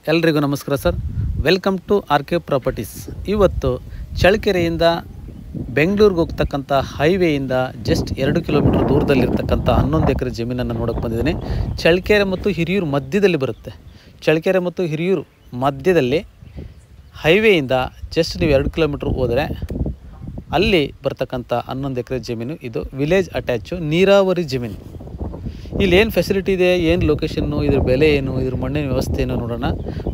ಎಲ್ರಿಗೂ ನಮಸ್ಕಾರ sir. Welcome to R K properties. ಇವತ್ತು ಚಳ್ಳಕೆರೆಯಿಂದ ಬೆಂಗಳೂರಿಗೆ ಹೋಗ್ತಕ್ಕಂಥ ಹೈವೇಯಿಂದ ಜಸ್ಟ್ 2 ಕಿಲೋಮೀಟರ್ ದೂರದಲ್ಲಿರ್ತಕ್ಕಂಥ 11 ಎಕರೆ ಜಮೀನನ್ನು ನೋಡೋಕ್ಕೆ ಬಂದಿದ್ದೀನಿ. ಚಳ್ಳಕೆರೆ ಮತ್ತು ಹಿರಿಯೂರು ಮಧ್ಯದಲ್ಲಿ ಬರುತ್ತೆ. ಚಳ್ಳಕೆರೆ ಮತ್ತು ಹಿರಿಯೂರು ಮಧ್ಯದಲ್ಲಿ ಹೈವೇಯಿಂದ ಜಸ್ಟ್ ನೀವು 2 ಕಿಲೋಮೀಟ್ರ್ ಹೋದರೆ ಅಲ್ಲಿ ಬರ್ತಕ್ಕಂಥ 11 ಎಕರೆ ಜಮೀನು. ಇದು ವಿಲೇಜ್ ಅಟ್ಯಾಚು ನೀರಾವರಿ ಜಮೀನು. ಇಲ್ಲಿ ಏನು ಫೆಸಿಲಿಟಿ ಇದೆ, ಏನು ಲೊಕೇಶನ್ನು, ಇದ್ರ ಬೆಲೆ ಏನು, ಇದ್ರ ಮಣ್ಣಿನ ವ್ಯವಸ್ಥೆ ಏನು ನೋಡೋಣ.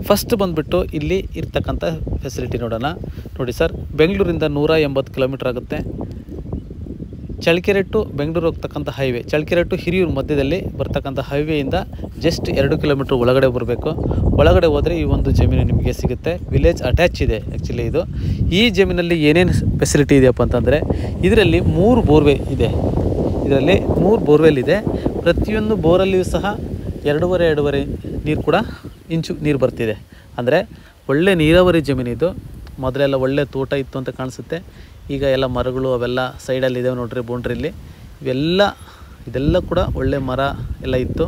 ಫಸ್ಟ್ ಬಂದುಬಿಟ್ಟು ಇಲ್ಲಿ ಇರ್ತಕ್ಕಂಥ ಫೆಸಿಲಿಟಿ ನೋಡೋಣ. ನೋಡಿ ಸರ್, ಬೆಂಗಳೂರಿಂದ 180 ಕಿಲೋಮೀಟ್ರ್ ಆಗುತ್ತೆ. ಚಳ್ಳಕೆರೆ ಟು ಬೆಂಗಳೂರು ಹೋಗ್ತಕ್ಕಂಥ ಹೈವೇ, ಚಳ್ಳಕೆರೆ ಟು ಹಿರಿಯೂರು ಮಧ್ಯದಲ್ಲಿ ಬರ್ತಕ್ಕಂಥ ಹೈವೇಯಿಂದ ಜಸ್ಟ್ 2 ಕಿಲೋಮೀಟ್ರ್ ಒಳಗಡೆ ಬರಬೇಕು. ಒಳಗಡೆ ಹೋದರೆ ಈ ಒಂದು ಜಮೀನು ನಿಮಗೆ ಸಿಗುತ್ತೆ. ವಿಲೇಜ್ ಅಟ್ಯಾಚ್ ಇದೆ ಆ್ಯಕ್ಚುಲಿ ಇದು. ಈ ಜಮೀನಲ್ಲಿ ಏನೇನು ಫೆಸಿಲಿಟಿ ಇದೆಯಪ್ಪ ಅಂತಂದರೆ, ಇದರಲ್ಲಿ 3 ಬೋರ್ವೆಲ್ ಇದೆ. ಇದರಲ್ಲಿ 3 ಬೋರ್ವೆಲ್ ಇದೆ. ಪ್ರತಿಯೊಂದು ಬೋರಲ್ಲಿಯೂ ಸಹ 2.5 ನೀರು ಕೂಡ ಇಂಚು ನೀರು ಬರ್ತಿದೆ. ಅಂದರೆ ಒಳ್ಳೆ ನೀರಾವರಿ ಜಮೀನಿದು. ಮೊದಲೆಲ್ಲ ಒಳ್ಳೆ ತೋಟ ಇತ್ತು ಅಂತ ಕಾಣಿಸುತ್ತೆ. ಈಗ ಎಲ್ಲ ಮರಗಳು ಅವೆಲ್ಲ ಸೈಡಲ್ಲಿ ಇದ್ದಾವೆ ನೋಡ್ರಿ, ಬೌಂಡ್ರಿಲಿ ಇದೆಲ್ಲ ಕೂಡ ಒಳ್ಳೆ ಮರ ಎಲ್ಲ ಇತ್ತು.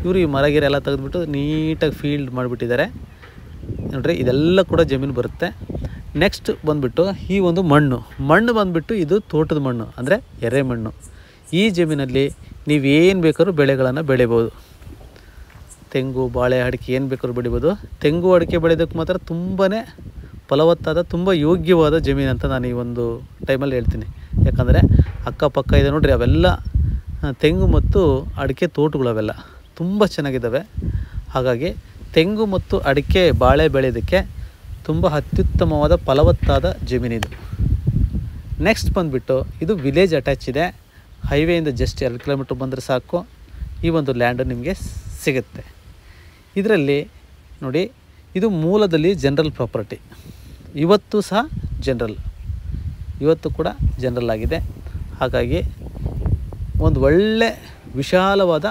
ಇವರು ಈ ಮರಗಿರ ಎಲ್ಲ ತೆಗೆದುಬಿಟ್ಟು ನೀಟಾಗಿ ಫೀಲ್ಡ್ ಮಾಡಿಬಿಟ್ಟಿದ್ದಾರೆ ನೋಡ್ರಿ. ಇದೆಲ್ಲ ಕೂಡ ಜಮೀನು ಬರುತ್ತೆ. ನೆಕ್ಸ್ಟ್ ಬಂದುಬಿಟ್ಟು ಈ ಒಂದು ಮಣ್ಣು ಬಂದುಬಿಟ್ಟು ಇದು ತೋಟದ ಮಣ್ಣು, ಅಂದರೆ ಎರೆಮಣ್ಣು. ಈ ಜಮೀನಲ್ಲಿ ನೀವೇನು ಬೇಕಾದ್ರೂ ಬೆಳೆಗಳನ್ನು ಬೆಳಿಬೋದು. ತೆಂಗು, ಬಾಳೆ, ಅಡಿಕೆ ಏನು ಬೇಕಾದ್ರೂ ಬೆಳಿಬೋದು. ತೆಂಗು, ಅಡಿಕೆ ಬೆಳೆಯೋದಕ್ಕೆ ಮಾತ್ರ ತುಂಬಾ ಫಲವತ್ತಾದ, ತುಂಬ ಯೋಗ್ಯವಾದ ಜಮೀನು ಅಂತ ನಾನು ಈ ಒಂದು ಟೈಮಲ್ಲಿ ಹೇಳ್ತೀನಿ. ಯಾಕಂದರೆ ಅಕ್ಕಪಕ್ಕ ಇದೆ ನೋಡಿರಿ, ಅವೆಲ್ಲ ತೆಂಗು ಮತ್ತು ಅಡಿಕೆ ತೋಟಗಳು, ಅವೆಲ್ಲ ತುಂಬ ಚೆನ್ನಾಗಿದ್ದಾವೆ. ಹಾಗಾಗಿ ತೆಂಗು ಮತ್ತು ಅಡಿಕೆ, ಬಾಳೆ ಬೆಳೆಯೋದಕ್ಕೆ ತುಂಬ ಅತ್ಯುತ್ತಮವಾದ ಫಲವತ್ತಾದ ಜಮೀನಿದು. ನೆಕ್ಸ್ಟ್ ಬಂದುಬಿಟ್ಟು ಇದು ವಿಲೇಜ್ ಅಟ್ಯಾಚ್ ಇದೆ. ಹೈವೇಯಿಂದ ಜಸ್ಟ್ 2 ಕಿಲೋಮೀಟ್ರ್ ಬಂದರೆ ಸಾಕು, ಈ ಒಂದು ಲ್ಯಾಂಡು ನಿಮಗೆ ಸಿಗುತ್ತೆ. ಇದರಲ್ಲಿ ನೋಡಿ, ಇದು ಮೂಲದಲ್ಲಿ ಜನರಲ್ ಪ್ರಾಪರ್ಟಿ. ಇವತ್ತು ಸಹ ಇವತ್ತು ಕೂಡ ಜನರಲ್ ಆಗಿದೆ. ಹಾಗಾಗಿ ಒಂದು ಒಳ್ಳೆ ವಿಶಾಲವಾದ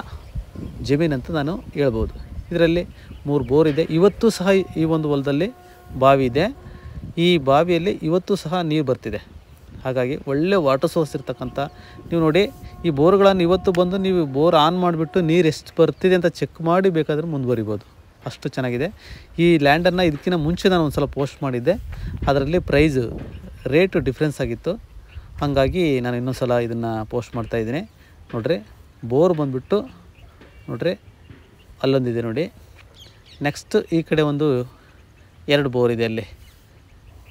ಜಮೀನಂತ ನಾನು ಹೇಳ್ಬೋದು. ಇದರಲ್ಲಿ 3 ಬೋರ್ ಇದೆ. ಇವತ್ತು ಸಹ ಈ ಒಂದು ಹೊಲದಲ್ಲಿ ಬಾವಿ ಇದೆ. ಈ ಬಾವಿಯಲ್ಲಿ ಇವತ್ತು ಸಹ ನೀರು ಬರ್ತಿದೆ. ಹಾಗಾಗಿ ಒಳ್ಳೆ ವಾಟರ್ ಸೋರ್ಸ್ ಇರ್ತಕ್ಕಂಥ, ನೀವು ನೋಡಿ ಈ ಬೋರ್ಗಳನ್ನು ಇವತ್ತು ಬಂದು ನೀವು ಬೋರ್ ಆನ್ ಮಾಡಿಬಿಟ್ಟು ನೀರು ಎಷ್ಟು ಬರ್ತಿದೆ ಅಂತ ಚೆಕ್ ಮಾಡಿ ಬೇಕಾದರೆ ಮುಂದುವರಿಬೋದು. ಅಷ್ಟು ಚೆನ್ನಾಗಿದೆ ಈ ಲ್ಯಾಂಡನ್ನು. ಇದಕ್ಕಿಂತ ಮುಂಚೆ ನಾನು ಒಂದು ಸಲ ಪೋಸ್ಟ್ ಮಾಡಿದ್ದೆ, ಅದರಲ್ಲಿ ರೇಟು ಡಿಫ್ರೆನ್ಸ್ ಆಗಿತ್ತು. ಹಾಗಾಗಿ ನಾನು ಇನ್ನೊಂದು ಸಲ ಇದನ್ನು ಪೋಸ್ಟ್ ಮಾಡ್ತಾಯಿದ್ದೀನಿ. ನೋಡಿರಿ, ಬೋರ್ ಬಂದುಬಿಟ್ಟು ನೋಡಿರಿ, ಅಲ್ಲೊಂದಿದೆ ನೋಡಿ. ನೆಕ್ಸ್ಟ್ ಈ ಕಡೆ ಒಂದು 2 ಬೋರ್ ಇದೆ. ಅಲ್ಲಿ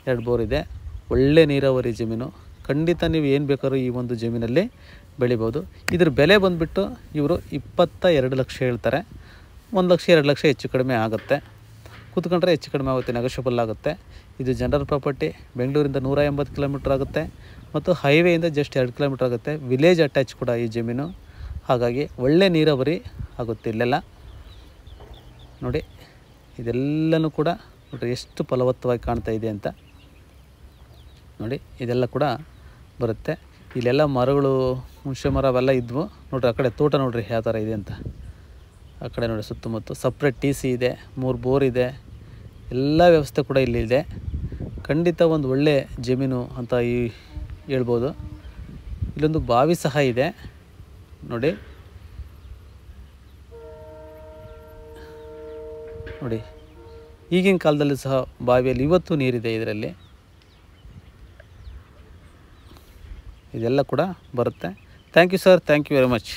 2 ಬೋರ್ ಇದೆ. ಒಳ್ಳೆ ನೀರಾವರಿ ಜಮೀನು. ಖಂಡಿತ ನೀವು ಏನು ಬೇಕಾದ್ರೂ ಈ ಒಂದು ಜಮೀನಲ್ಲಿ ಬೆಳಿಬೋದು. ಇದ್ರ ಬೆಲೆ ಬಂದುಬಿಟ್ಟು ಇವರು 22 ಲಕ್ಷ ಹೇಳ್ತಾರೆ. 1 ಲಕ್ಷ 2 ಲಕ್ಷ ಹೆಚ್ಚು ಕಡಿಮೆ ಆಗುತ್ತೆ. ಕೂತ್ಕೊಂಡ್ರೆ ಹೆಚ್ಚು ಕಡಿಮೆ ಆಗುತ್ತೆ, ನೆಗೋಷಿಯಬಲ್ ಆಗುತ್ತೆ. ಇದು ಜನರಲ್ ಪ್ರಾಪರ್ಟಿ. ಬೆಂಗಳೂರಿಂದ 180 ಕಿಲೋಮೀಟ್ರ್ ಆಗುತ್ತೆ ಮತ್ತು ಹೈವೇಯಿಂದ ಜಸ್ಟ್ 2 ಕಿಲೋಮೀಟ್ರ್ ಆಗುತ್ತೆ. ವಿಲೇಜ್ ಅಟ್ಯಾಚ್ ಕೂಡ ಈ ಜಮೀನು. ಹಾಗಾಗಿ ಒಳ್ಳೆ ನೀರಾವರಿ ಆಗುತ್ತೆ ಇಲ್ಲೆಲ್ಲ. ನೋಡಿ, ಇದೆಲ್ಲನೂ ಕೂಡ ನೋಡಿರಿ ಎಷ್ಟು ಫಲವತ್ತವಾಗಿ ಕಾಣ್ತಾ ಇದೆ ಅಂತ. ನೋಡಿ, ಇದೆಲ್ಲ ಕೂಡ ಬರುತ್ತೆ. ಇಲ್ಲೆಲ್ಲ ಮರಗಳು, ಹುಣಸೆ ಮರ ಅವೆಲ್ಲ ಇದ್ವು ನೋಡಿರಿ. ಆ ಕಡೆ ತೋಟ ನೋಡಿರಿ ಯಾವ ಥರ ಇದೆ ಅಂತ. ಆ ಕಡೆ ನೋಡಿ, ಸುತ್ತಮುತ್ತ ಸಪ್ರೇಟ್ TC ಇದೆ, 3 ಬೋರ್ ಇದೆ, ಎಲ್ಲ ವ್ಯವಸ್ಥೆ ಕೂಡ ಇಲ್ಲಿದೆ. ಖಂಡಿತ ಒಂದು ಒಳ್ಳೆ ಜಮೀನು ಅಂತ ಹೇಳ್ಬೋದು. ಇಲ್ಲೊಂದು ಬಾವಿ ಸಹ ಇದೆ ನೋಡಿ. ಈಗಿನ ಕಾಲದಲ್ಲಿ ಸಹ ಬಾವಿಯಲ್ಲಿ ಇವತ್ತು ನೀರಿದೆ ಇದರಲ್ಲಿ. ಇದೆಲ್ಲ ಕೂಡ ಬರುತ್ತೆ. Thank you sir, thank you very much.